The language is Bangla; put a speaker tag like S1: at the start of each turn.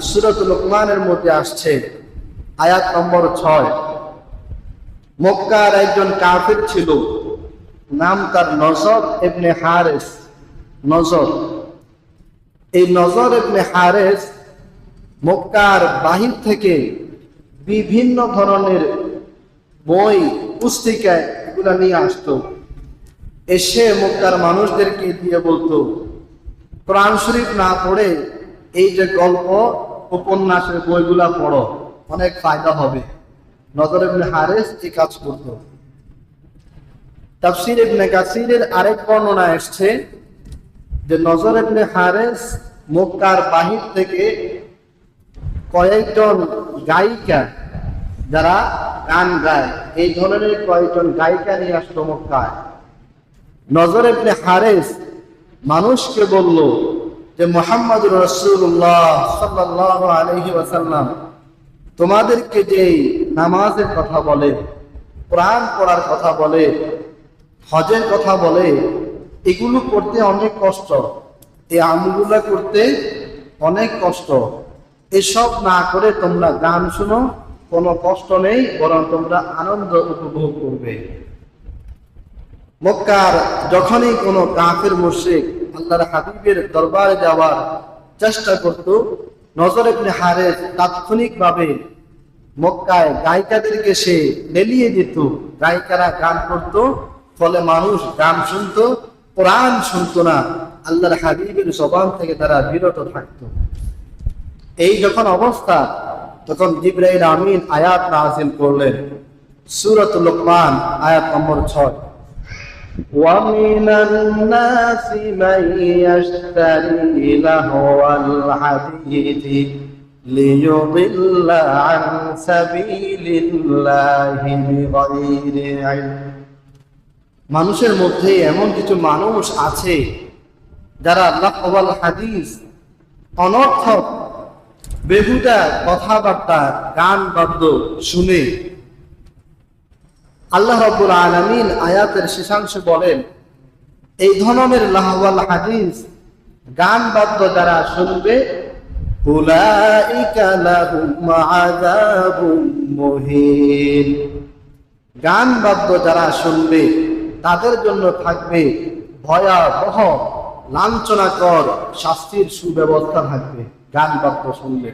S1: সূরা লুকমানের মধ্যে আসছে, আয়াত নম্বর 6। মক্কার একজন কাফির ছিল, নাম তার নজর ইবনে হারিস। নজর, এই নজর ইবনে হারিস মক্কার বাহির থেকে বিভিন্ন ধরনের বই, পুস্তিকা এগুলা নিয়ে আসতো। এসে মক্কার মানুষদেরকে দিয়ে বলতো, কোরআন শরীফ না পড়ে এই যে গল্প উপন্যাসের বইগুলা পড়ো, অনেক ফায়দা হবে। নজর ইবনে হারিস এই কাজ করতো। তাফসীর ইবনে কাসিরের আরেক বর্ণনা আসছে যে নজর ইবনে হারিস মক্কার বাহির থেকে কয়েকজন গায়িকা, যারা গান গায়, এই ধরনের কয়েকজন গায়িকা নিয়ে আসতো মক্কায়। নজর ইবনে হারিস মানুষকে বলল যে মুহাম্মদুর রাসূলুল্লাহ সাল্লাল্লাহু আলাইহি ওয়াসাল্লাম তোমাদেরকে যে নামাজের কথা বলে, কোরআন পড়ার কথা বলে, হজের কথা বলে, এগুলো করতে অনেক কষ্ট, এই আমলগুলো করতে অনেক কষ্ট। এসব না করে তোমরা গান শুনো, কোনো কষ্ট নেই, বরং তোমরা আনন্দ উপভোগ করবে। মক্কার যখনই কোনো কাফের মুশরিক আল্লাহর হাবিবের দরবারে যাওয়ার চেষ্টা করত, নজর ইবনে হারিস তাৎক্ষণিকভাবে মক্কায় গায়িকাদেরকে সে লেলিয়ে দিত। গায়িকারা গান করত, ফলে মানুষ গান শুনতো, কোরআন শুনতো না, আল্লাহর হাবিবের জবান থেকে তারা বিরত থাকত। এই যখন অবস্থা, তখন জিবরাইল আমিন আয়াত নাযিল করলেন, সূরা লুকমান আয়াত নম্বর 6। وَمِنَ النَّاسِ مَن يَشْتَرِي لَهْوَ الْحَدِيثِ لِيُضِلَّ عَن سَبِيلِ اللَّهِ بِغَيْرِ عِلْمٍ। মানুষের মধ্যে এমন কিছু মানুষ আছে যারা লাহওয়াল হাদিস, অনর্থক বেহুদা কথাবার্তা, গান বাদ্য শুনে। আল্লাহ রাব্বুল আলামিন আয়াতের শেষাংশে বলেন, এই ধরনের লাহওয়াল হাদিস, গান বাদ্য যারা শুনবে, উলাইকা লাহুম আযাবুম মুহিন, গান বাদ্য যারা শুনবে তাদের জন্য থাকবে ভয়াবহ লাঞ্ছনাকর শাস্তির সুব্যবস্থা থাকবে। গান বাদ্য শুনলে